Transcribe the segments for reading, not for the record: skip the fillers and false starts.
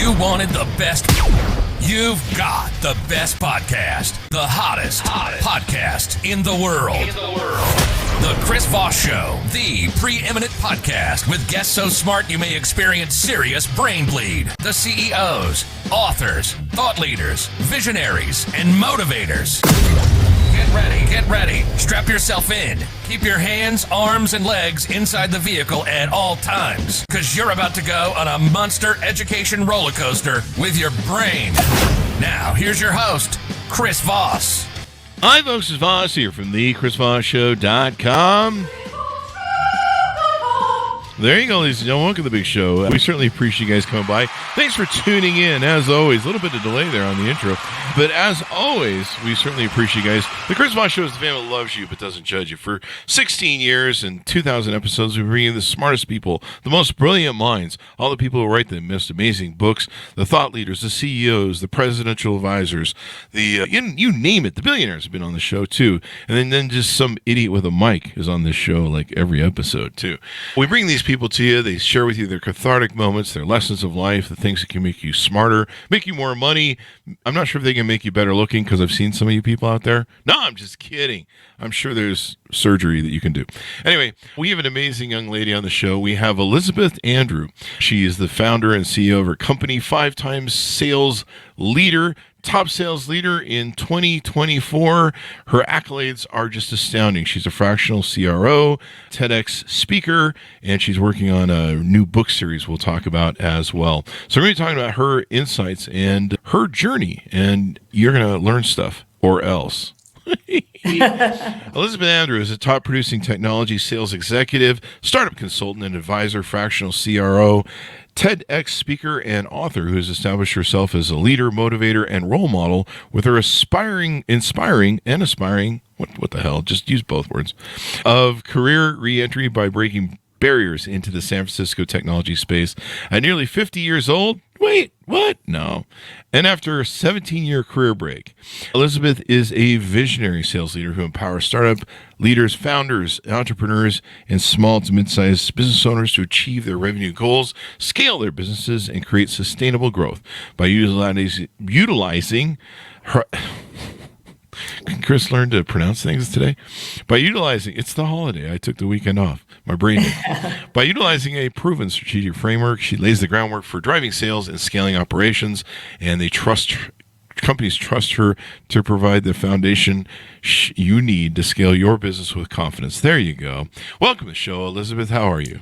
You wanted the best. You've got the best podcast. The hottest podcast in the world. The Chris Voss Show, the preeminent podcast with guests so smart you may experience serious brain bleed. The CEOs, authors, thought leaders, visionaries, and motivators. Get ready. Strap yourself in. Keep your hands, arms, and legs inside the vehicle at all times, because you're about to go on a monster education roller coaster with your brain. Now, here's your host, Chris Voss. Hi, folks. It's Voss here from the ChrisVossShow.com. There you go, ladies and gentlemen. Welcome to the big show. We certainly appreciate you guys coming by. Thanks for tuning in, as always. A little bit of delay there on the intro. But as always, we certainly appreciate you guys. The Chris Voss Show is the family that loves you but doesn't judge you. For 16 years and 2,000 episodes, we bring you the smartest people, the most brilliant minds, all the people who write the most amazing books, the thought leaders, the CEOs, the presidential advisors, the you name it. The billionaires have been on the show, too. And then just some idiot with a mic is on this show like every episode, too. We bring these people to you. They share with you their cathartic moments, their lessons of life, the things that can make you smarter, make you more money. I'm not sure if they can make you better looking, because I've seen some of you people out there. No, I'm just kidding. I'm sure there's surgery that you can do. Anyway, we have an amazing young lady on the show. We have Elizabeth Andrew. She is the founder and CEO of her company, 5-time sales leader, top sales leader in 2024. Her accolades are just astounding. She's a fractional CRO, TEDx speaker, and she's working on a new book series we'll talk about as well. So we're going to be talking about her insights and her journey, and you're going to learn stuff, or else. Elizabeth Andrew is a top producing technology sales executive, startup consultant and advisor, fractional CRO, TEDx speaker, and author who has established herself as a leader, motivator, and role model with her inspiring, what the hell, just use both words, of career reentry by breaking barriers into the San Francisco technology space. At nearly 50 years old, wait, what? No. And after a 17-year career break, Elizabeth is a visionary sales leader who empowers startup leaders, founders, entrepreneurs, and small to mid-sized business owners to achieve their revenue goals, scale their businesses, and create sustainable growth by utilizing her... Can Chris learn to pronounce things today? By utilizing, it's the holiday. I took the weekend off. My brain did. By utilizing a proven strategic framework, she lays the groundwork for driving sales and scaling operations, and companies trust her to provide the foundation you need to scale your business with confidence. There you go. Welcome to the show, Elizabeth. How are you?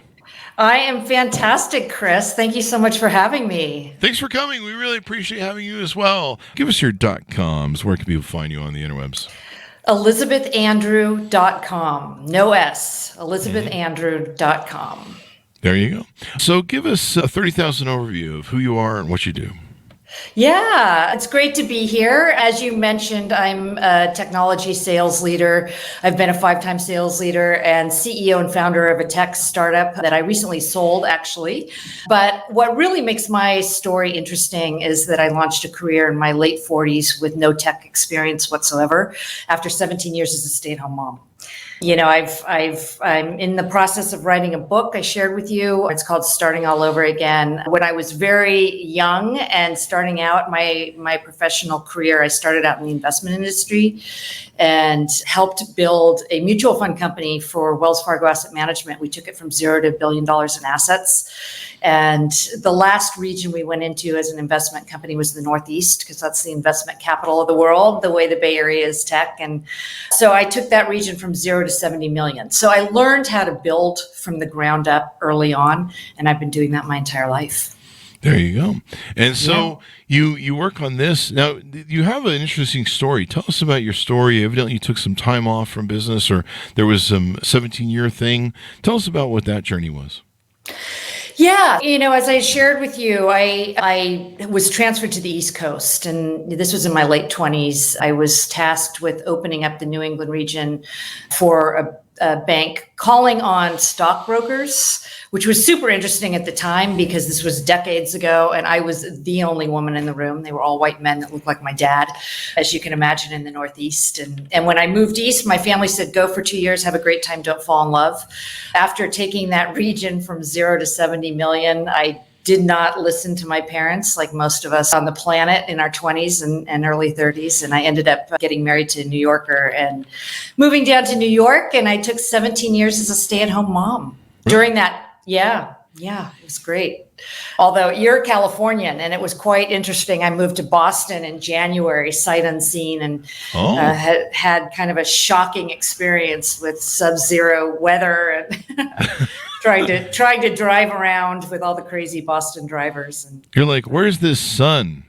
I am fantastic, Chris. Thank you so much for having me. Thanks for coming. We really appreciate having you as well. Give us your .coms. Where can people find you on the interwebs? ElizabethAndrew.com. No S. ElizabethAndrew.com. There you go. So give us a 30,000 overview of who you are and what you do. Yeah, it's great to be here. As you mentioned, I'm a technology sales leader. I've been a 5-time sales leader and CEO and founder of a tech startup that I recently sold, actually. But what really makes my story interesting is that I launched a career in my late 40s with no tech experience whatsoever after 17 years as a stay-at-home mom. You know, I'm in the process of writing a book I shared with you. It's called Starting All Over Again. When I was very young and starting out my professional career, I started out in the investment industry and helped build a mutual fund company for Wells Fargo Asset Management. We took it from $0 to $1 billion in assets. And the last region we went into as an investment company was the Northeast, because that's the investment capital of the world, the way the Bay Area is tech. And so I took that region from 0 to 70 million. So I learned how to build from the ground up early on, and I've been doing that my entire life. There you go. And so you work on this. Now, you have an interesting story. Tell us about your story. Evidently, you took some time off from business, or there was some 17-year thing. Tell us about what that journey was. Yeah, you know, as I shared with you, I was transferred to the East Coast, and this was in my late 20s. I was tasked with opening up the New England region for a bank, calling on stockbrokers, which was super interesting at the time because this was decades ago, and I was the only woman in the room. They were all white men that looked like my dad, as you can imagine, in the Northeast. And when I moved east, my family said, go for 2 years, have a great time, don't fall in love. After taking that region from 0 to 70 million, I did not listen to my parents, like most of us on the planet in our 20s and early 30s. And I ended up getting married to a New Yorker and moving down to New York. And I took 17 years as a stay-at-home mom. During that, yeah, it was great. Although you're Californian, and it was quite interesting. I moved to Boston in January, sight unseen, and had kind of a shocking experience with sub-zero weather and trying to drive around with all the crazy Boston drivers. And you're like, where's this sun?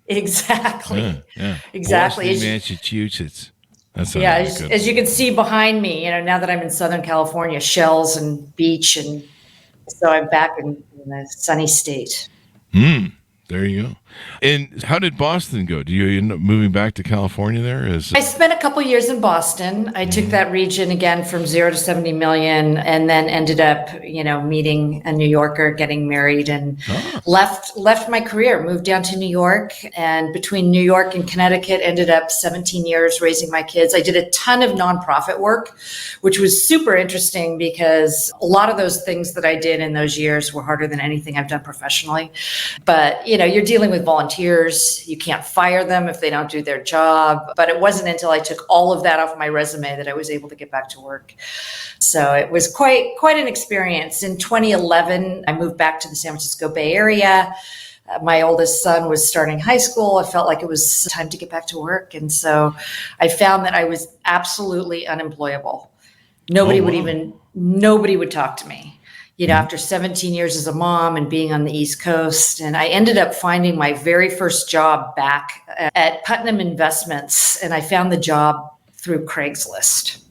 Exactly. Yeah. Exactly. Boston, Massachusetts. That's as you can see behind me, now that I'm in Southern California, shells and beach, and so I'm back in the sunny state. There you go. And how did Boston go? Do you end up moving back to California there? I spent a couple years in Boston. I took that region again from 0 to 70 million, and then ended up, meeting a New Yorker, getting married, and left my career, moved down to New York, and between New York and Connecticut, ended up 17 years raising my kids. I did a ton of nonprofit work, which was super interesting because a lot of those things that I did in those years were harder than anything I've done professionally. But, you're dealing with volunteers. You can't fire them if they don't do their job. But it wasn't until I took all of that off my resume that I was able to get back to work. So it was quite an experience. In 2011, I moved back to the San Francisco Bay Area. My oldest son was starting high school. I felt like it was time to get back to work. And so I found that I was absolutely unemployable. Nobody would talk to me. After 17 years as a mom and being on the East Coast. And I ended up finding my very first job back at Putnam Investments. And I found the job through Craigslist.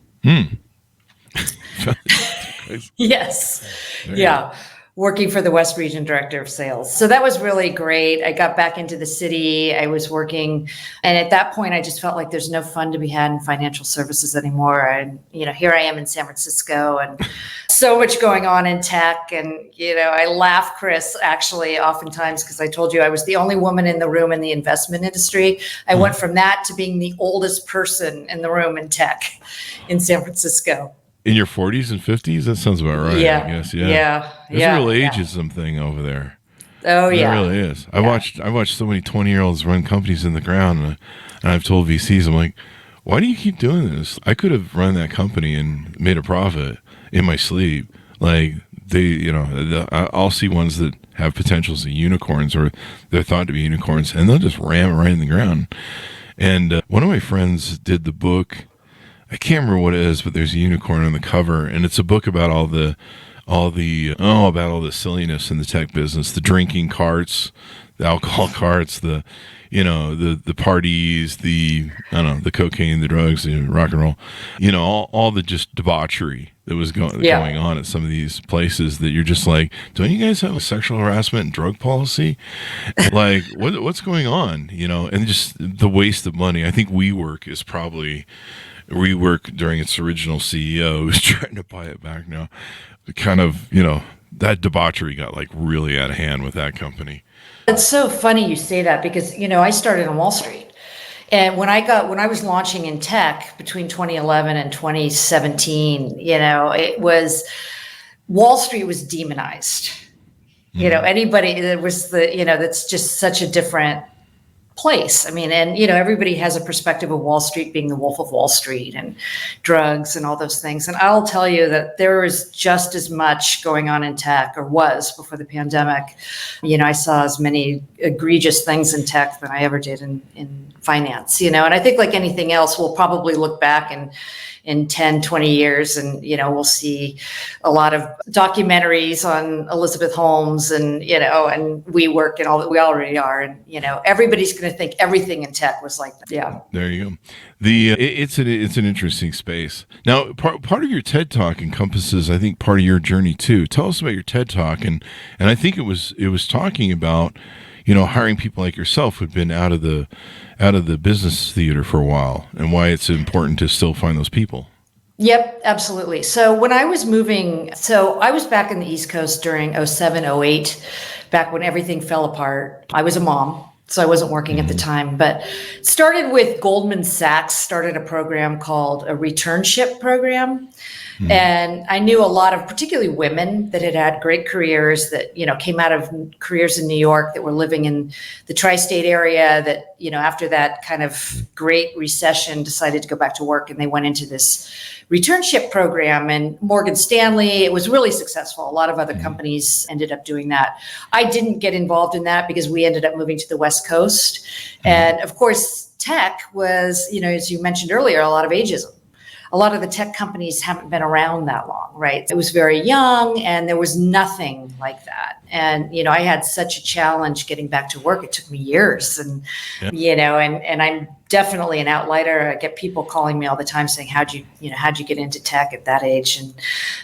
Yes. Yeah. Working for the West Region Director of Sales. So that was really great. I got back into the city. I was working. And at that point, I just felt like there's no fun to be had in financial services anymore. And, here I am in San Francisco and so much going on in tech. And, I laugh, Chris, actually, oftentimes, because I told you I was the only woman in the room in the investment industry. I went from that to being the oldest person in the room in tech in San Francisco. In your 40s and 50s? That sounds about right, I guess. Yeah. There's a real ageism thing over there. Oh, yeah. There really is. I watched so many 20-year-olds run companies in the ground, and I've told VCs, I'm like, why do you keep doing this? I could have run that company and made a profit in my sleep. Like, I'll see ones that have potentials of unicorns, or they're thought to be unicorns, and they'll just ram it right in the ground. And one of my friends did the book. I can't remember what it is, but there's a unicorn on the cover, and it's a book about all the silliness in the tech business, the drinking carts, the alcohol carts, the parties, the cocaine, the drugs, the rock and roll, all the just debauchery that was going on at some of these places that you're just like, don't you guys have a sexual harassment and drug policy? Like, what's going on? And just the waste of money. I think WeWork during its original CEO who's trying to buy it back now. Kind of, that debauchery got like really out of hand with that company. It's so funny you say that because, I started on Wall Street. And when I was launching in tech between 2011 and 2017, Wall Street was demonized. Anybody that was that's just such a different place. I mean, and, everybody has a perspective of Wall Street being the Wolf of Wall Street and drugs and all those things. And I'll tell you that there is just as much going on in tech, or was before the pandemic. I saw as many egregious things in tech than I ever did in finance, and I think like anything else, we'll probably look back in 10, 20 years and, we'll see a lot of documentaries on Elizabeth Holmes and, and WeWork and all that we already are. And, everybody's going to think everything in tech was like that. Yeah. There you go. It's an interesting space. Now, part of your TED Talk encompasses, I think, part of your journey too. Tell us about your TED Talk. And I think it was talking about, hiring people like yourself who'd been out of the business theater for a while, and why it's important to still find those people. Yep, absolutely. So when I was I was back in the East Coast during 07, 08, back when everything fell apart. I was a mom, so I wasn't working at the time, but started with Goldman Sachs, started a program called a returnship program, And I knew a lot of particularly women that had great careers that, came out of careers in New York that were living in the tri-state area that, after that kind of great recession decided to go back to work, and they went into this returnship program. And Morgan Stanley, it was really successful. A lot of other companies ended up doing that. I didn't get involved in that because we ended up moving to the West Coast. And of course, tech was, as you mentioned earlier, a lot of ageism. A lot of the tech companies haven't been around that long, right? It was very young and there was nothing like that. And, I had such a challenge getting back to work. It took me years and, and I'm definitely an outlier. I get people calling me all the time saying, how'd you get into tech at that age and,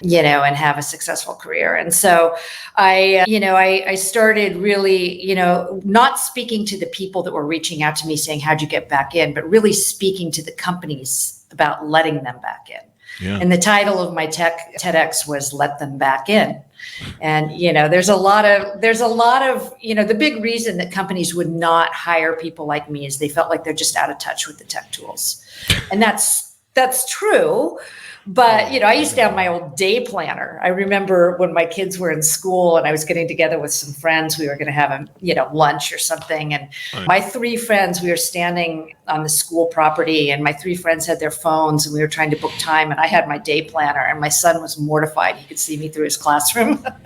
and have a successful career. And so I started really, not speaking to the people that were reaching out to me saying, how'd you get back in, but really speaking to the companies about letting them back in. Yeah. And the title of my TEDx was Let Them Back In. And, there's a lot of, the big reason that companies would not hire people like me is they felt like they're just out of touch with the tech tools. And that's true. But, I used to have my old day planner. I remember when my kids were in school and I was getting together with some friends, we were going to have lunch or something. And my three friends, we were standing on the school property and my three friends had their phones and we were trying to book time. And I had my day planner and my son was mortified. He could see me through his classroom, but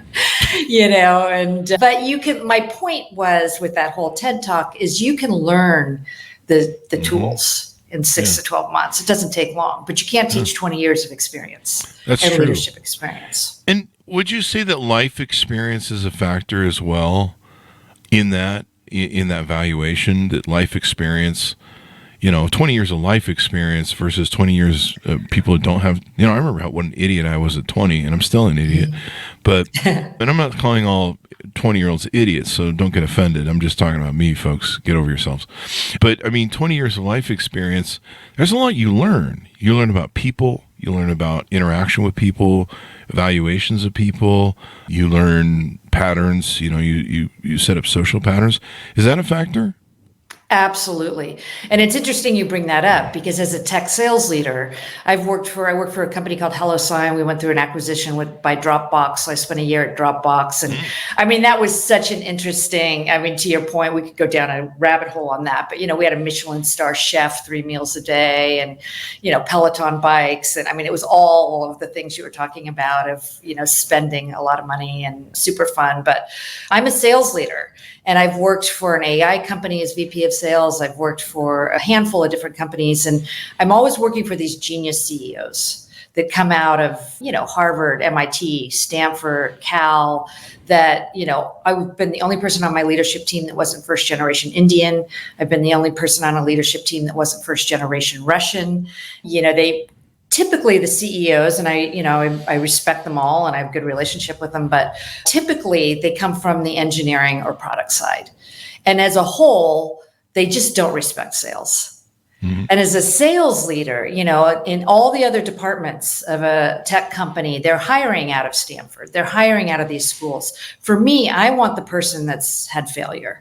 my point was with that whole TED Talk is you can learn the tools in 6 to 12 months. It doesn't take long, but you can't teach 20 years of experience and leadership experience. And would you say that life experience is a factor as well in that valuation, that life experience, 20 years of life experience versus 20 years of people who don't have, I remember what an idiot I was at 20 and I'm still an idiot, but I'm not calling all 20-year-olds idiots, so don't get offended. I'm just talking about me, folks. Get over yourselves. But 20 years of life experience, there's a lot you learn. You learn about people. You learn about interaction with people, evaluations of people. You learn patterns. You set up social patterns. Is that a factor? Absolutely. And it's interesting you bring that up because as a tech sales leader, I worked for a company called HelloSign. We went through an acquisition by Dropbox. I spent a year at Dropbox. And that was such an interesting, to your point, we could go down a rabbit hole on that. But, we had a Michelin star chef, 3 meals a day and, Peloton bikes. And it was all of the things you were talking about of, spending a lot of money and super fun. But I'm a sales leader. And I've worked for an AI company as VP of sales. I've worked for a handful of different companies. And I'm always working for these genius CEOs that come out of, Harvard, MIT, Stanford, Cal, that, I've been the only person on my leadership team that wasn't first generation Indian. I've been the only person on a leadership team that wasn't first generation Russian. Typically the CEOs, and I respect them all and I have a good relationship with them, but typically they come from the engineering or product side. And as a whole, they just don't respect sales. Mm-hmm. And as a sales leader, in all the other departments of a tech company, they're hiring out of Stanford. They're hiring out of these schools. For me, I want the person that's had failure.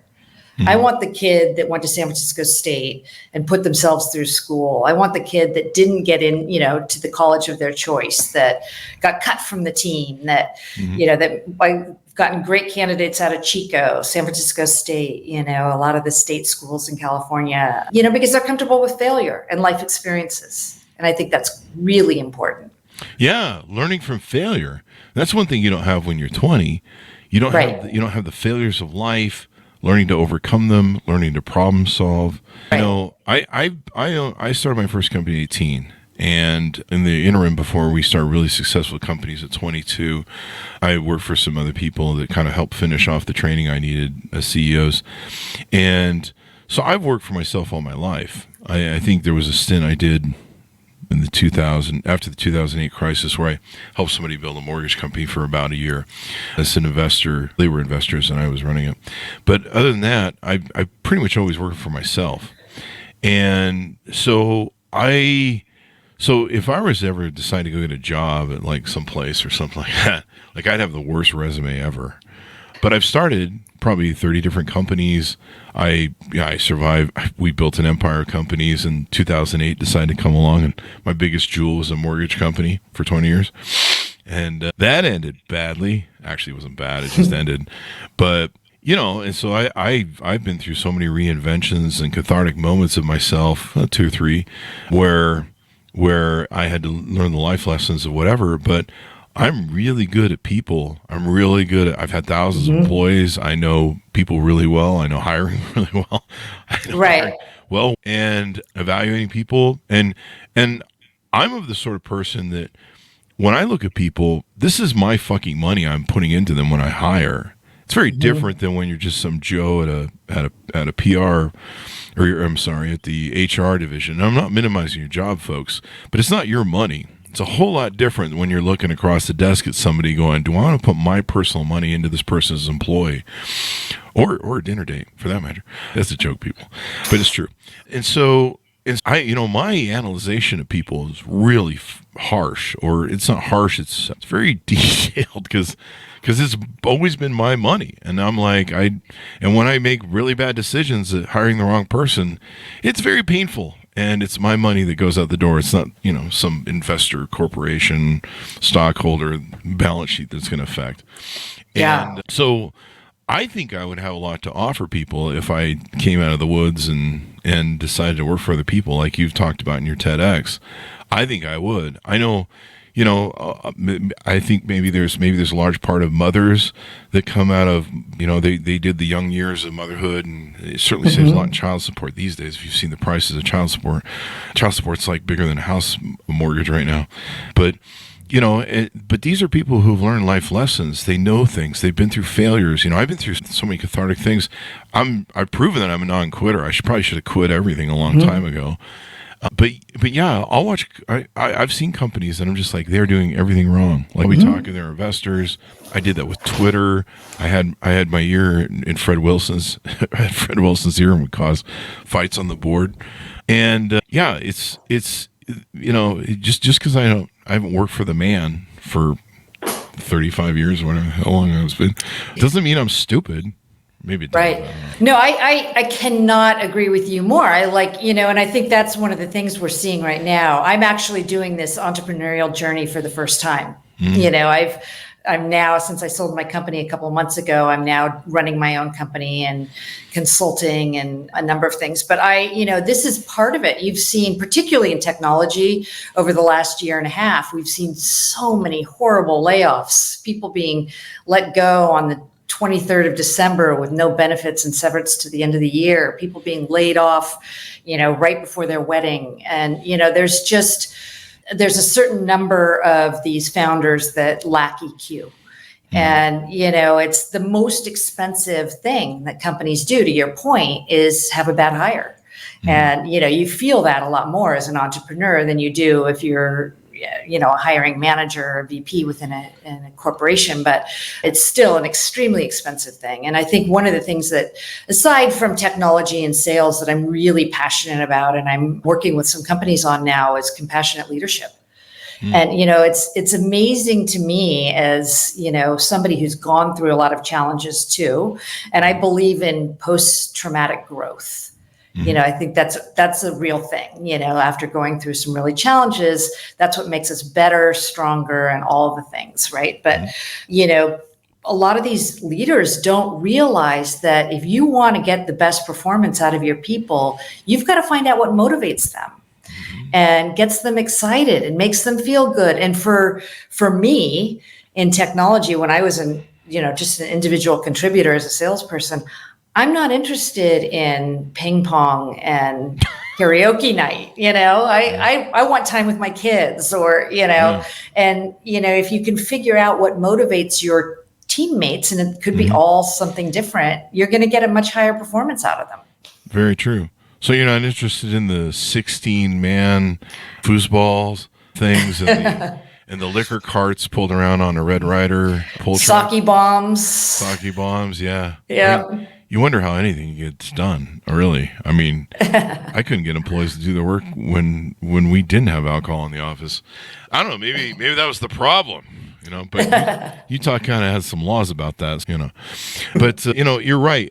Mm-hmm. I want the kid that went to San Francisco State and put themselves through school. I want the kid that didn't get in, to the college of their choice, that got cut from the team, that, that I've gotten great candidates out of Chico, San Francisco State, a lot of the state schools in California, because they're comfortable with failure and life experiences. And I think that's really important. Yeah. Learning from failure. That's one thing you don't have when you're 20. You don't have the failures of life. Learning to overcome them, learning to problem solve. Right. I started my first company at 18, and in the interim before we started really successful companies at 22, I worked for some other people that kind of helped finish off the training I needed as CEOs. And so I've worked for myself all my life. I think there was a stint I did in after the 2008 crisis where I helped somebody build a mortgage company for about a year as an investor. They were investors and I was running it. But other than that, I pretty much always worked for myself. And so if I was ever decide to go get a job at like some place or something like that, like I'd have the worst resume ever. But I've started probably 30 different companies. I survived. We built an empire of companies. In 2008, decided to come along, and my biggest jewel was a mortgage company for 20 years. And that ended badly. Actually, it wasn't bad. It just ended. But, and so I've been through so many reinventions and cathartic moments of myself, 2 or 3, where I had to learn the life lessons of whatever. But I'm really good at people. I've had thousands of employees. I know people really well. I know hiring really well. Right. Well, and evaluating people. And I'm of the sort of person that when I look at people, this is my fucking money I'm putting into them when I hire. It's very different than when you're just some Joe at a PR, at the HR division. And I'm not minimizing your job, folks, but it's not your money. It's a whole lot different when you're looking across the desk at somebody going, do I want to put my personal money into this person's employee? Or a dinner date, for that matter. That's a joke, people. But it's true. And so my analyzation of people is really harsh, or it's not harsh. It's very detailed because it's always been my money. And I'm like, and when I make really bad decisions at hiring the wrong person, it's very painful. And it's my money that goes out the door. It's not, some investor, corporation, stockholder balance sheet that's going to affect. Yeah. And so I think I would have a lot to offer people if I came out of the woods and decided to work for other people like you've talked about in your TEDx. I think I would. I know, I think maybe there's a large part of mothers that come out of, they did the young years of motherhood, and it certainly saves a lot in child support these days. If you've seen the prices of child support's like bigger than a house mortgage right now. But but these are people who've learned life lessons. They know things. They've been through failures. I've been through so many cathartic things. I've proven that I'm a non-quitter. I probably should have quit everything a long time ago. But yeah, I'll watch. I've seen companies that I'm just like, they're doing everything wrong. Like we talk to their investors. I did that with Twitter. I had my ear in Fred Wilson's ear and would cause fights on the board. And it's just because I haven't worked for the man for 35 years or whatever, how long I've been, doesn't mean I'm stupid. Maybe it does. Right. No, I cannot agree with you more. I and I think that's one of the things we're seeing right now. I'm actually doing this entrepreneurial journey for the first time. I'm now, since I sold my company a couple of months ago, I'm now running my own company and consulting and a number of things. But this is part of it. You've seen, particularly in technology, over the last year and a half, we've seen so many horrible layoffs, people being let go on the 23rd of December with no benefits and severance to the end of the year, people being laid off, right before their wedding. And, there's a certain number of these founders that lack EQ. And, it's the most expensive thing that companies do, to your point, is have a bad hire. And, you feel that a lot more as an entrepreneur than you do if you're, a hiring manager or VP within a corporation, but it's still an extremely expensive thing. And I think one of the things that, aside from technology and sales, that I'm really passionate about and I'm working with some companies on now is compassionate leadership. And, it's amazing to me as, somebody who's gone through a lot of challenges too. And I believe in post-traumatic growth. I think that's a real thing, after going through some really challenges, that's what makes us better, stronger, and all the things, right? But, a lot of these leaders don't realize that if you want to get the best performance out of your people, you've got to find out what motivates them and gets them excited and makes them feel good. And for me in technology, when I was just an individual contributor as a salesperson, I'm not interested in ping pong and karaoke night. I want time with my kids and, if you can figure out what motivates your teammates, and it could be all something different, you're going to get a much higher performance out of them. Very true. So you're not interested in the 16-man foosballs things and the liquor carts pulled around on a Red Ryder pull truck? Sake bombs, yeah. Yeah. You wonder how anything gets done, really. I mean, I couldn't get employees to do their work when we didn't have alcohol in the office. I don't know, maybe that was the problem. But Utah kind of has some laws about that, But, you're right.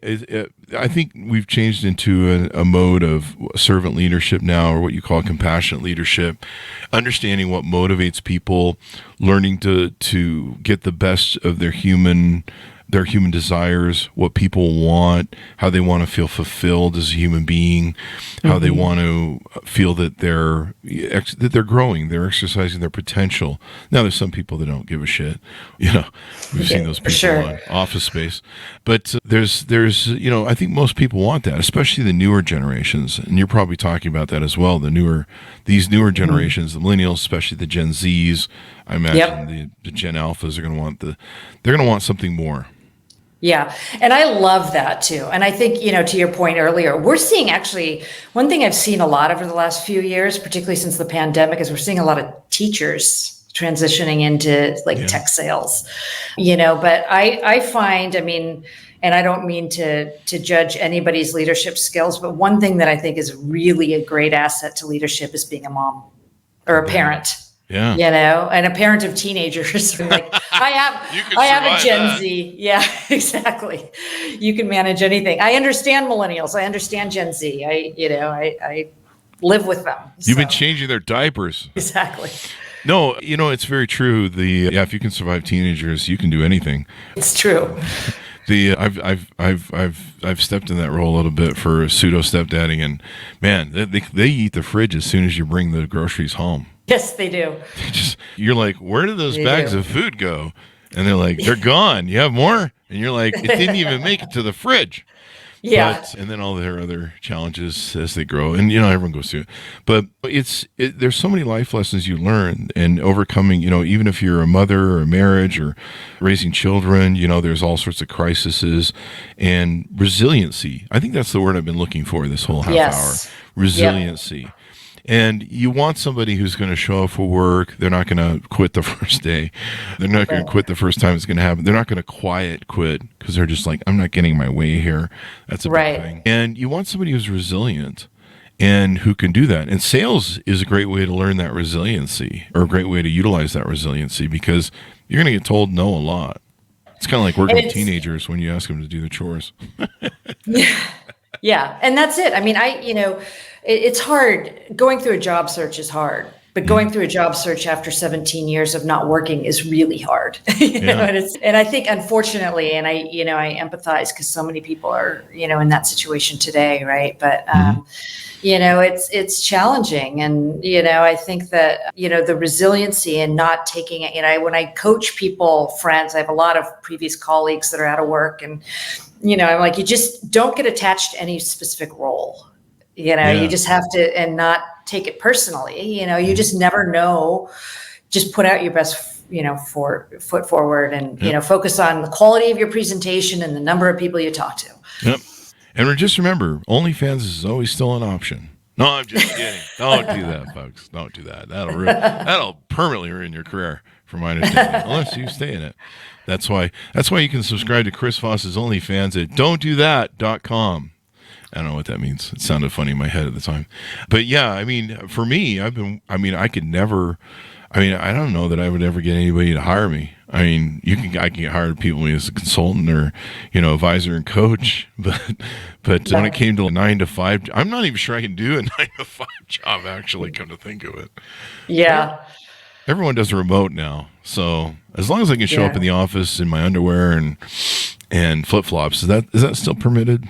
I think we've changed into a mode of servant leadership now, or what you call compassionate leadership, understanding what motivates people, learning to get the best of their human desires, what people want, how they want to feel fulfilled as a human being, how they want to feel that they're growing, they're exercising their potential. Now, there's some people that don't give a shit. We've seen those people on Office Space, but there's I think most people want that, especially the newer generations, and you're probably talking about that as well. These newer generations, the millennials, especially the Gen Zs. I imagine the Gen Alphas are going to want something more. Yeah. And I love that too. And I think, to your point earlier, we're seeing actually one thing I've seen a lot over the last few years, particularly since the pandemic, is we're seeing a lot of teachers transitioning into tech sales, but I find, and I don't mean to judge anybody's leadership skills, but one thing that I think is really a great asset to leadership is being a mom or a parent. Yeah. And a parent of teenagers. I have a Gen that. Z. Yeah, exactly. You can manage anything. I understand millennials. I understand Gen Z. I live with them. You've been changing their diapers. Exactly. No, it's very true. If you can survive teenagers, you can do anything. It's true. I've stepped in that role a little bit for pseudo stepdadding, and man, they eat the fridge as soon as you bring the groceries home. Yes, they do. You're like, where did those bags of food go? And they're like, they're gone. You have more? And you're like, it didn't even make it to the fridge. Yeah. And then all their other challenges as they grow. And, everyone goes through it. But there's so many life lessons you learn, and overcoming, even if you're a mother or a marriage or raising children, there's all sorts of crises and resiliency. I think that's the word I've been looking for this whole half hour. Resiliency. Yep. And you want somebody who's going to show up for work. They're not going to quit the first day. They're not going to quit the first time it's going to happen. They're not going to quiet quit because they're just like, I'm not getting my way here. That's a big thing. And you want somebody who's resilient and who can do that. And sales is a great way to learn that resiliency, or a great way to utilize that resiliency, because you're going to get told no a lot. It's kind of like working with teenagers when you ask them to do the chores. Yeah. And that's it. It's hard. Going through a job search is hard, but going through a job search after 17 years of not working is really hard. And I think, unfortunately, and I empathize because so many people are, in that situation today. Right. But, it's challenging. And, I think that, the resiliency and not taking it, when I coach people, friends, I have a lot of previous colleagues that are out of work, and, I'm like, you just don't get attached to any specific role. You just have to, and not take it personally. You just never know. Just put out your best, foot forward, and focus on the quality of your presentation and the number of people you talk to. Yep. And just remember, OnlyFans is always still an option. No, I'm just kidding. Don't do that, folks. Don't do that. That'll permanently ruin your career, from my understanding, unless you stay in it. That's why you can subscribe to Chris Voss's OnlyFans at don'tdothat.com. I don't know what that means. It sounded funny in my head at the time. But yeah, for me, I don't know that I would ever get anybody to hire me. I can get hired people as a consultant or, advisor and coach. But when it came to 9 to 5, I'm not even sure I can do a 9 to 5 job, actually, come to think of it. Yeah. Everyone does a remote now. So as long as I can show up in the office in my underwear and flip-flops, is that still permitted?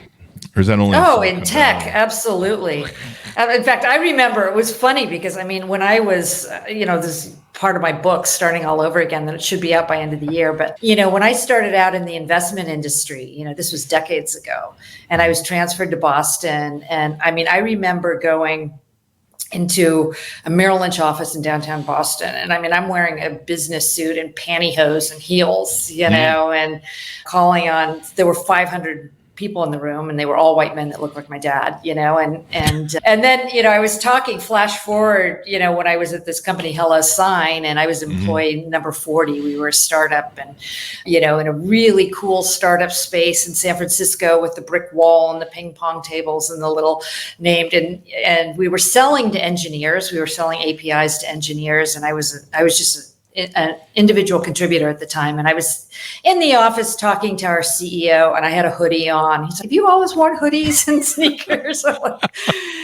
Or is that only? Oh, in tech, absolutely. In fact, I remember it was funny because, when I was, this part of my book, Starting All Over Again, that it should be out by end of the year. But, when I started out in the investment industry, this was decades ago, and I was transferred to Boston. And I remember going into a Merrill Lynch office in downtown Boston. And I'm wearing a business suit and pantyhose and heels, and calling on, there were 500 people in the room, and they were all white men that looked like my dad, and then, I was talking, flash forward, when I was at this company, Hello Sign, and I was employee number 40. We were a startup, and, in a really cool startup space in San Francisco with the brick wall and the ping pong tables and the little named, and we were selling to engineers. We were selling APIs to engineers. And I was just an individual contributor at the time. And I was in the office talking to our CEO, and I had a hoodie on. He's like, "Have you always worn hoodies and sneakers?" I'm like,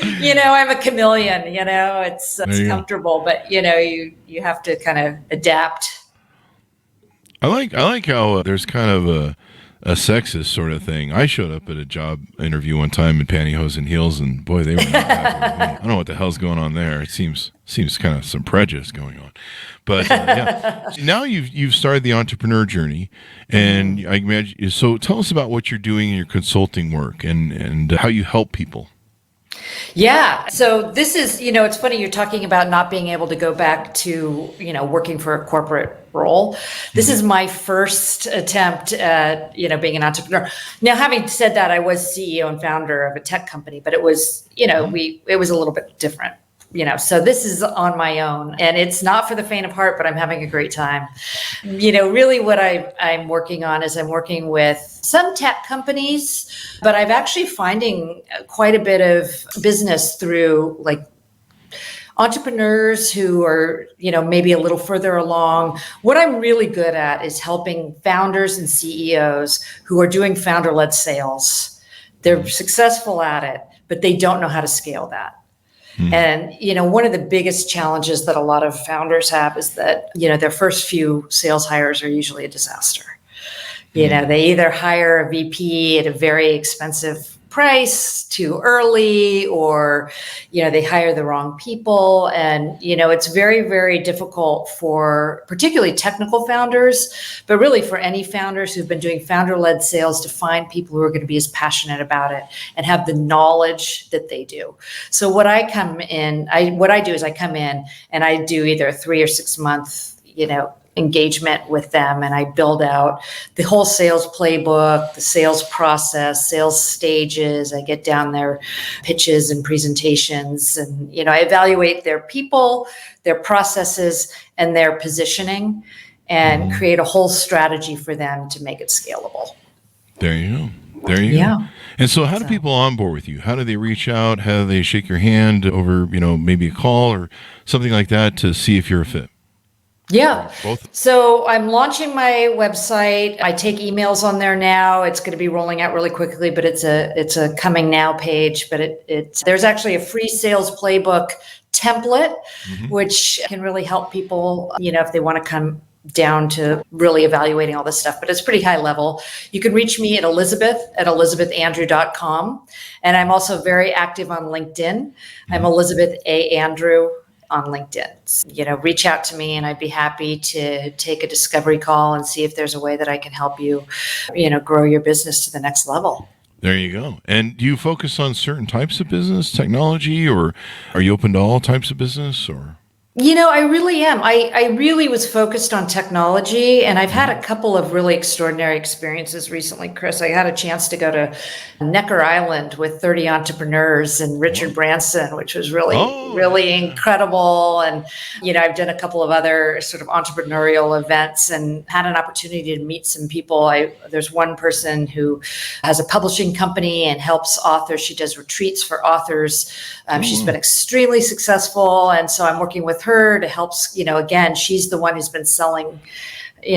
I'm a chameleon, it's comfortable, but you have to kind of adapt. I like how there's kind of a sexist sort of thing. I showed up at a job interview one time in pantyhose and heels, and boy, they were not happy with me. I don't know what the hell's going on there. It seems kind of some prejudice going on. But yeah, now you've started the entrepreneur journey, and I imagine. So tell us about what you're doing in your consulting work and how you help people. Yeah. So this is, it's funny you're talking about not being able to go back to, working for a corporate role. This is my first attempt at, being an entrepreneur. Now, having said that, I was CEO and founder of a tech company, but it was, it was a little bit different. So this is on my own, and it's not for the faint of heart, but I'm having a great time. Really what I'm working on is I'm working with some tech companies, but I'm actually finding quite a bit of business through like entrepreneurs who are, maybe a little further along. What I'm really good at is helping founders and CEOs who are doing founder-led sales. They're successful at it, but they don't know how to scale that. And, one of the biggest challenges that a lot of founders have is that, their first few sales hires are usually a disaster. They either hire a VP at a very expensive price too early, or, they hire the wrong people. And, it's very, very difficult for particularly technical founders, but really for any founders who've been doing founder-led sales to find people who are going to be as passionate about it and have the knowledge that they do. So what I do is I come in and I do either a 3 or 6 month, engagement with them, and I build out the whole sales playbook, the sales process, sales stages. I get down their pitches and presentations, and I evaluate their people, their processes, and their positioning, and create a whole strategy for them to make it scalable. There you go. And so how do people onboard with you? How do they reach out? How do they shake your hand over, maybe a call or something like that to see if you're a fit? Yeah. Both. So I'm launching my website. I take emails on there now. It's going to be rolling out really quickly, but it's a coming now page. But there's actually a free sales playbook template, which can really help people, if they want to come down to really evaluating all this stuff. But it's pretty high level. You can reach me at elizabeth@elizabethandrew.com. And I'm also very active on LinkedIn. I'm Elizabeth A. Andrew on LinkedIn. Reach out to me and I'd be happy to take a discovery call and see if there's a way that I can help you, grow your business to the next level. There you go. And do you focus on certain types of business, technology, or are you open to all types of business, or? I really am. I really was focused on technology, and I've had a couple of really extraordinary experiences recently, Chris. I had a chance to go to Necker Island with 30 entrepreneurs and Richard Branson, which was really incredible. And, I've done a couple of other sort of entrepreneurial events and had an opportunity to meet some people. There's one person who has a publishing company and helps authors. She does retreats for authors. She's been extremely successful. And so I'm working with her to help, again, she's the one who's been selling,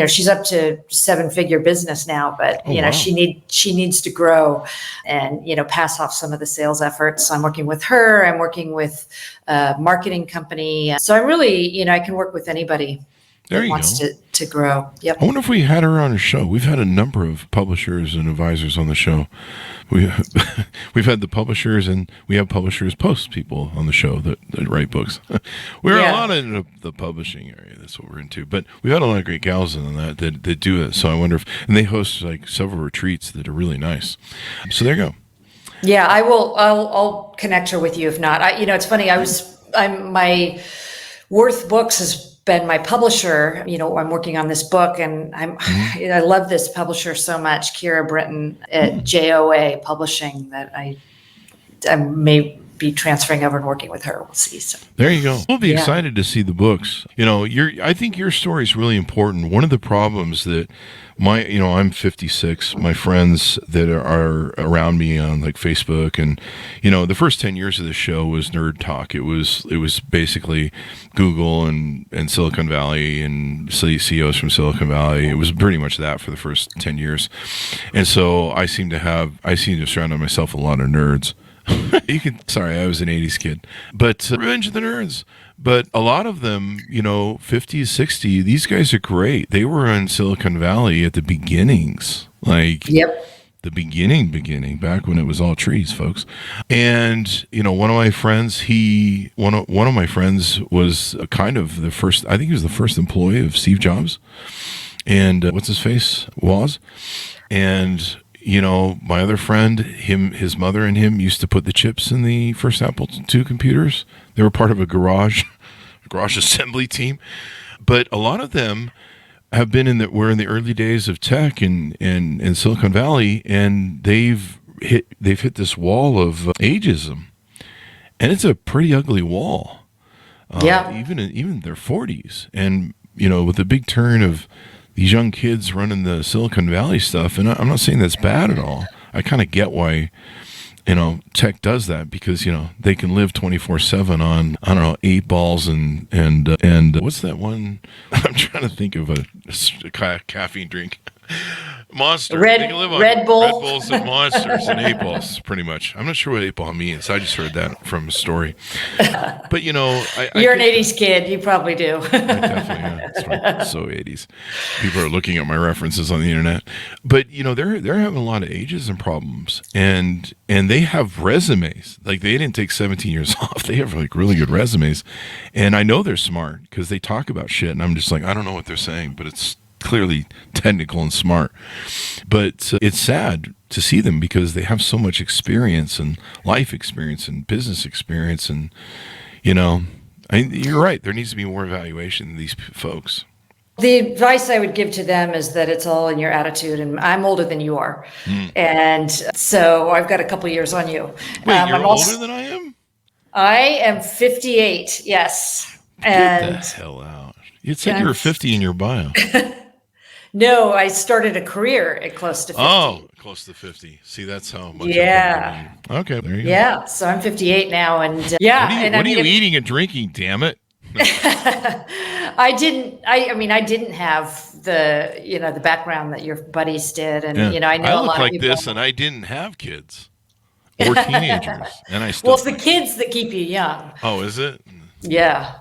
she's up to 7-figure business now, but she needs to grow and, pass off some of the sales efforts. So I'm working with her. I'm working with a marketing company. So I really, I can work with anybody that wants to grow. Yep. I wonder if we had her on our show. We've had a number of publishers and advisors on the show. We've had the publishers, and we have publishers post people on the show that write books. We're a lot in the publishing area. That's what we're into. But we've had a lot of great gals in that do it. So I wonder and they host like several retreats that are really nice. So there you go. Yeah, I will. I'll connect her with you if not. It's funny. My Worth Books has been my publisher. I'm working on this book, and I love this publisher so much, Kira Britton at JOA Publishing, that I may be transferring over and working with her. We'll see. So there you go. We'll be excited to see the books. I think your story is really important. One of the problems that I'm 56. My friends that are around me on like Facebook, and the first 10 years of the show was nerd talk. It was basically Google and Silicon Valley and CEOs from Silicon Valley. It was pretty much that for the first 10 years. And so I seem to surround myself with a lot of nerds. Sorry, I was an 80s kid, but Revenge of the Nerds. But a lot of them, 50s, 60s, these guys are great. They were in Silicon Valley at the beginnings, the beginning, back when it was all trees, folks. And, one of my friends, one of my friends was kind of the first, I think he was the first employee of Steve Jobs. And what's his face? Woz. And my other friend, his mother and him used to put the chips in the first Apple II computers. They were part of a garage assembly team. But a lot of them have been were in the early days of tech in Silicon Valley, and they've hit this wall of ageism. And it's a pretty ugly wall. Even in their 40s. And, with the big turn of these young kids running the Silicon Valley stuff, and I'm not saying that's bad at all. I kind of get why, tech does that, because, they can live 24/7 on, 8 balls and what's that one? I'm trying to think of a caffeine drink. Monster. Red Bull. Red Bulls and Monsters and 8 balls, pretty much. I'm not sure what 8 ball means. I just heard that from a story. But, you're an 80s kid. You probably do. I definitely am. That's right. So 80s. People are looking at my references on the internet. But, they're having a lot of ageism problems. And they have resumes. Like, they didn't take 17 years off. They have, like, really good resumes. And I know they're smart because they talk about shit. And I'm just like, I don't know what they're saying, but it's clearly technical and smart. But it's sad to see them because they have so much experience and life experience and business experience. And, you're right. There needs to be more evaluation of these folks. The advice I would give to them is that it's all in your attitude. And I'm older than you are. And so I've got a couple years on you. Wait, you're older than I am? I am 58, yes. Get the hell out. You said you were 50 in your bio. No, I started a career at close to 50. Oh, close to 50. See, that's how much. Yeah. Okay, there you go. Yeah, so I'm 58 now, and What are you eating and drinking? Damn it! I didn't have the background that your buddies did, and I know a lot of people. This, and I didn't have kids or teenagers, and I still. Well, it's the kids that keep you young. Oh, is it? Yeah.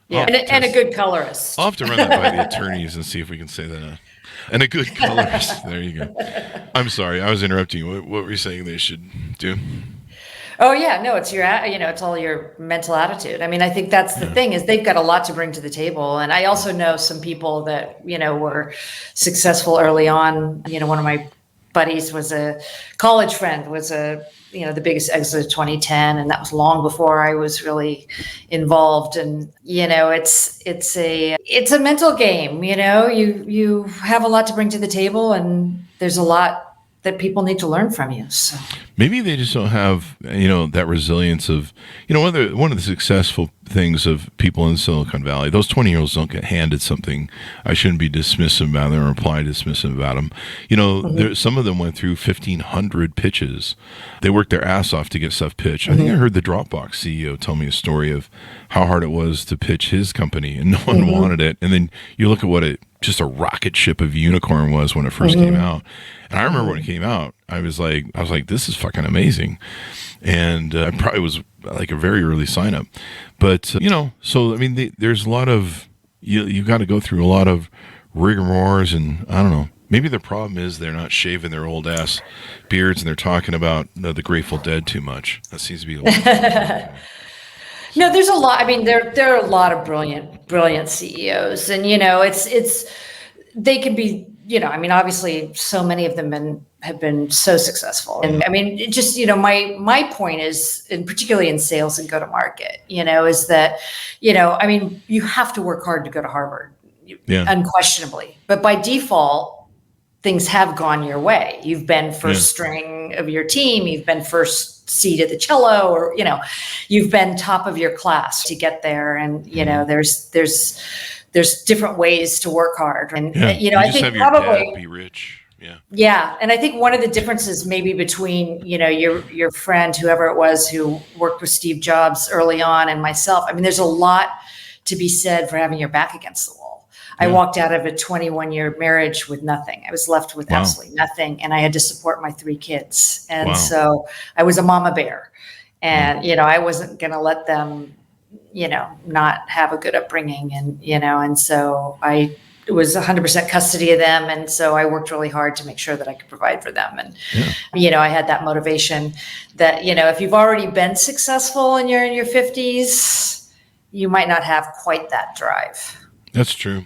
Yeah, and a good colorist. I'll have to run that by the attorneys and see if we can say that. And a good colorist. There you go. I'm sorry, I was interrupting you. What were you saying they should do? Oh yeah, no, it's it's all your mental attitude. I mean, I think that's the thing, is they've got a lot to bring to the table. And I also know some people that were successful early on. One of my buddies was a college friend, was the biggest exit of 2010, and that was long before I was really involved. And it's a mental game. You have a lot to bring to the table, and there's a lot that people need to learn from you. So maybe they just don't have that resilience of one of the successful things of people in Silicon Valley. Those 20-year-olds don't get handed something. I shouldn't be dismissive about them or reply dismissive about them. Some of them went through 1,500 pitches. They worked their ass off to get stuff pitched. I think I heard the Dropbox CEO tell me a story of how hard it was to pitch his company, and no one wanted it. And then you look at just a rocket ship of unicorn was when it first came out. And I remember when it came out, I was like, this is fucking amazing. And I probably was like a very early sign up. But, so, I mean, there's a lot of, you got to go through a lot of rigmaroles, and I don't know. Maybe the problem is they're not shaving their old ass beards and they're talking about the Grateful Dead too much. That seems to be a lot. No, there's a lot. I mean, there are a lot of brilliant CEOs, and they can be. Obviously, so many of them have been so successful, and I mean, it just my point is, and particularly in sales and go to market, is that you have to work hard to go to Harvard, unquestionably, but by default, things have gone your way. You've been first string of your team. You've been first seat at the cello, or, you've been top of your class to get there. And, there's different ways to work hard. And, I think have your probably dad be rich. Yeah. Yeah. And I think one of the differences maybe between, your friend, whoever it was who worked with Steve Jobs early on, and myself, I mean, there's a lot to be said for having your back against the wall. I walked out of a 21-year marriage with nothing. I was left with absolutely nothing. And I had to support my 3 kids. And so I was a mama bear. And, I wasn't going to let them, not have a good upbringing. And so I was 100% custody of them. And so I worked really hard to make sure that I could provide for them. And, I had that motivation that, if you've already been successful and you're in your 50s, you might not have quite that drive. That's true.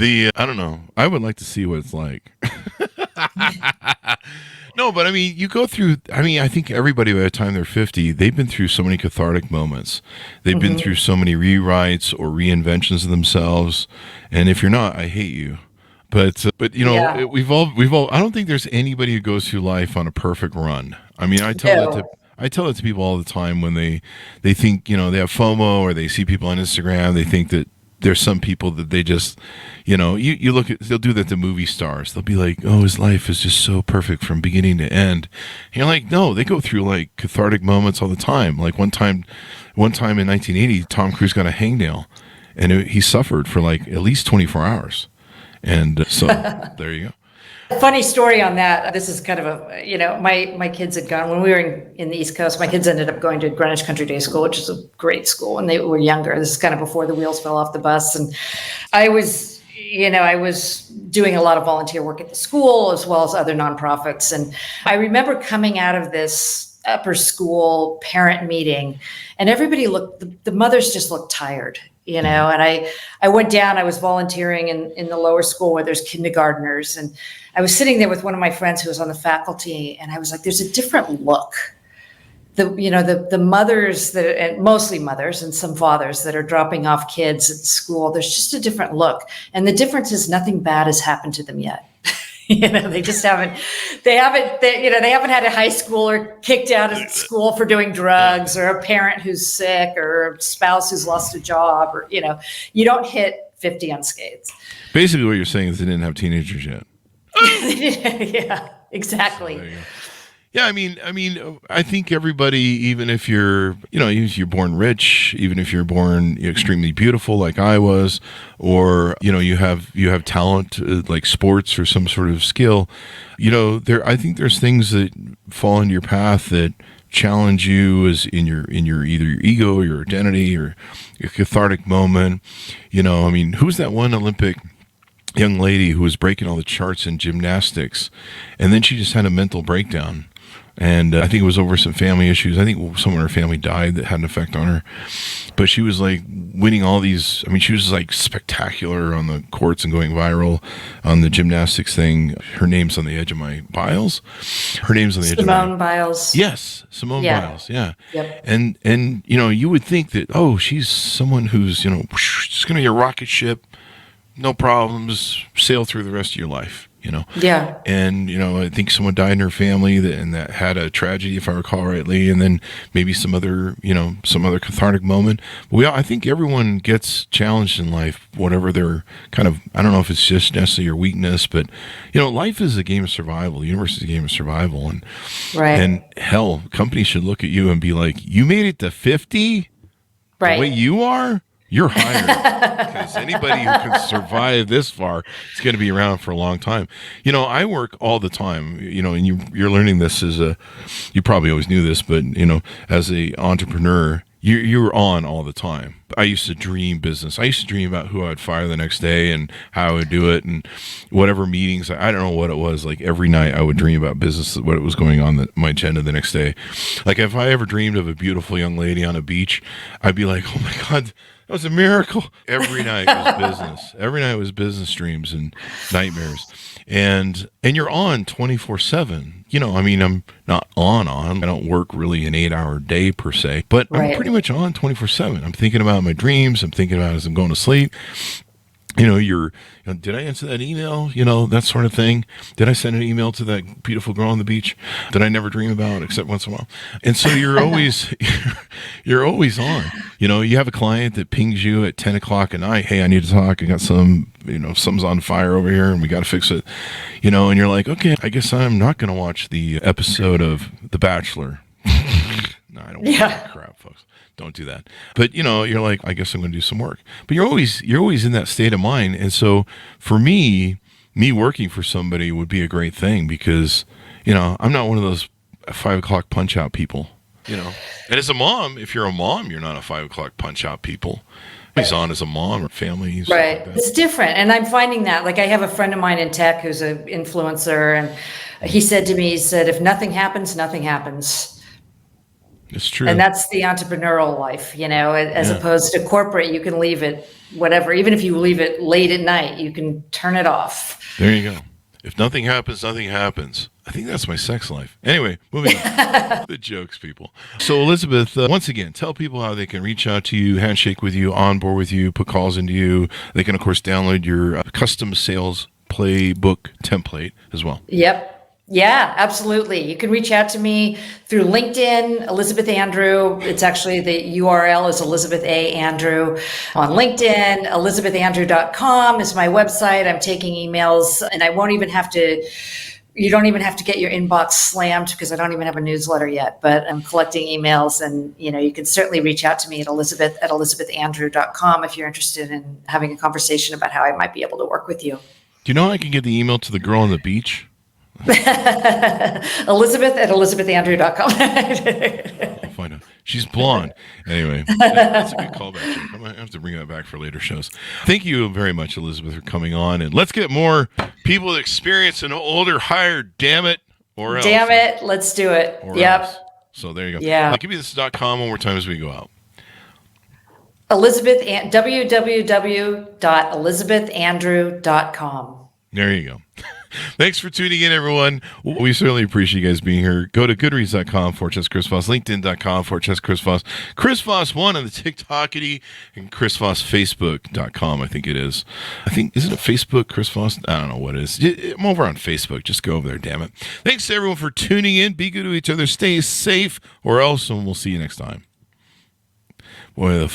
I don't know. I would like to see what it's like. No, but I mean, you go through, I think everybody by the time they're 50, they've been through so many cathartic moments. They've been through so many rewrites or reinventions of themselves. And if you're not, I hate you. But we've all, I don't think there's anybody who goes through life on a perfect run. I mean, I tell that to people all the time when they think, they have FOMO, or they see people on Instagram, they think that there's some people that they just, you look at, they'll do that to movie stars. They'll be like, oh, his life is just so perfect from beginning to end. And you're like, no, they go through like cathartic moments all the time. Like one time in 1980, Tom Cruise got a hangnail, and he suffered for like at least 24 hours. And so there you go. Funny story on that. This is kind of my kids had gone, when we were in the East Coast, my kids ended up going to Greenwich Country Day School, which is a great school when they were younger. This is kind of before the wheels fell off the bus. And I was doing a lot of volunteer work at the school as well as other nonprofits. And I remember coming out of this upper school parent meeting, and everybody the mothers just looked tired. And I went down, I was volunteering in the lower school where there's kindergartners. And I was sitting there with one of my friends who was on the faculty, and I was like, there's a different look. The mothers and mostly mothers and some fathers that are dropping off kids at school, there's just a different look. And the difference is nothing bad has happened to them yet. They just haven't had a high schooler kicked out of school for doing drugs, or a parent who's sick, or a spouse who's lost a job, or, you don't hit 50 unscathed. Basically what you're saying is they didn't have teenagers yet. Yeah, exactly. So there you go. Yeah, I mean, I think everybody, even if you're born rich, even if you're born extremely beautiful like I was, or you have talent like sports or some sort of skill, I think there's things that fall into your path that challenge you as in your either your ego or your identity or your cathartic moment. Who's that one Olympic young lady who was breaking all the charts in gymnastics, and then she just had a mental breakdown? And I think it was over some family issues. I think someone in her family died that had an effect on her. But she was like winning all these. She was like spectacular on the courts and going viral on the gymnastics thing. Her name's on the edge of my biles. Simone Biles. Yes, Simone Biles. Yeah. Yep. And you would think that, oh, she's someone who's just going to be a rocket ship, no problems, sail through the rest of your life. Yeah. And, I think someone died in her family that had a tragedy, if I recall rightly, and then maybe some other cathartic moment. But I think everyone gets challenged in life, whatever their kind of, I don't know if it's just necessarily your weakness, but, life is a game of survival. The universe is a game of survival. And, right. And hell, companies should look at you and be like, you made it to 50? Right. The way you are? You're hired, because anybody who can survive this far is going to be around for a long time. I work all the time, and you're learning this you probably always knew this, but, as a entrepreneur, you're on all the time. I used to dream business. I used to dream about who I would fire the next day and how I would do it, and whatever meetings. I don't know what it was. Like every night I would dream about business, what was going on my agenda the next day. Like if I ever dreamed of a beautiful young lady on a beach, I'd be like, oh my God, that was a miracle. Every night was business. Every night was business dreams and nightmares. And you're on 24/7. I'm not on. I don't work really an 8-hour day per se, but right. I'm pretty much on 24/7. I'm thinking about my dreams. I'm thinking about as I'm going to sleep. did I answer that email? That sort of thing. Did I send an email to that beautiful girl on the beach that I never dream about except once in a while? And so you're always, you're always on. You have a client that pings you at 10 o'clock at night. Hey, I need to talk. I got something's on fire over here and we got to fix it. And you're like, okay, I guess I'm not going to watch the episode of The Bachelor. No, I don't want that crap, folks. Don't do that. But you're like, I guess I'm going to do some work. But you're always in that state of mind. And so for me working for somebody would be a great thing because I'm not one of those 5 o'clock punch out people. And as a mom, if you're a mom, you're not a 5 o'clock punch out people. He's on as a mom or family. Right. It's different. And I'm finding that, like, I have a friend of mine in tech who's an influencer, and he said to me, if nothing happens, nothing happens. It's true. And that's the entrepreneurial life, as opposed to corporate. You can leave it whatever. Even if you leave it late at night, you can turn it off. There you go. If nothing happens, nothing happens. I think that's my sex life. Anyway, moving on. The jokes, people. So, Elizabeth, once again, tell people how they can reach out to you, handshake with you, onboard with you, put calls into you. They can, of course, download your custom sales playbook template as well. Yep. Yeah, absolutely. You can reach out to me through LinkedIn, Elizabeth Andrew. It's actually the URL is Elizabeth A. Andrew on LinkedIn. ElizabethAndrew.com is my website. I'm taking emails, and you don't even have to get your inbox slammed because I don't even have a newsletter yet, but I'm collecting emails, and you can certainly reach out to me at ElizabethAndrew.com if you're interested in having a conversation about how I might be able to work with you. Do you know I can get the email to the girl on the beach? Elizabeth at ElizabethAndrew.com. I'll find out. She's blonde. Anyway, that's a good callback. I'm going to have to bring that back for later shows. Thank you very much, Elizabeth, for coming on. And let's get more people with experience and older hired. Damn it. Or else. Damn it. Let's do it. Yep. Else. So there you go. Yeah. Give me this .com one more time as we go out. www.elizabethandrew.com. There you go. Thanks for tuning in, everyone. We certainly appreciate you guys being here. Go to goodreads.com/Chris Voss, LinkedIn.com/Chris Voss, Chris Voss 1 on the TikTokity, and Chris Voss Facebook.com, I think it is. Isn't it Facebook, Chris Voss? I don't know what it is. I'm over on Facebook. Just go over there, damn it. Thanks to everyone for tuning in. Be good to each other. Stay safe or else, and we'll see you next time. Boy,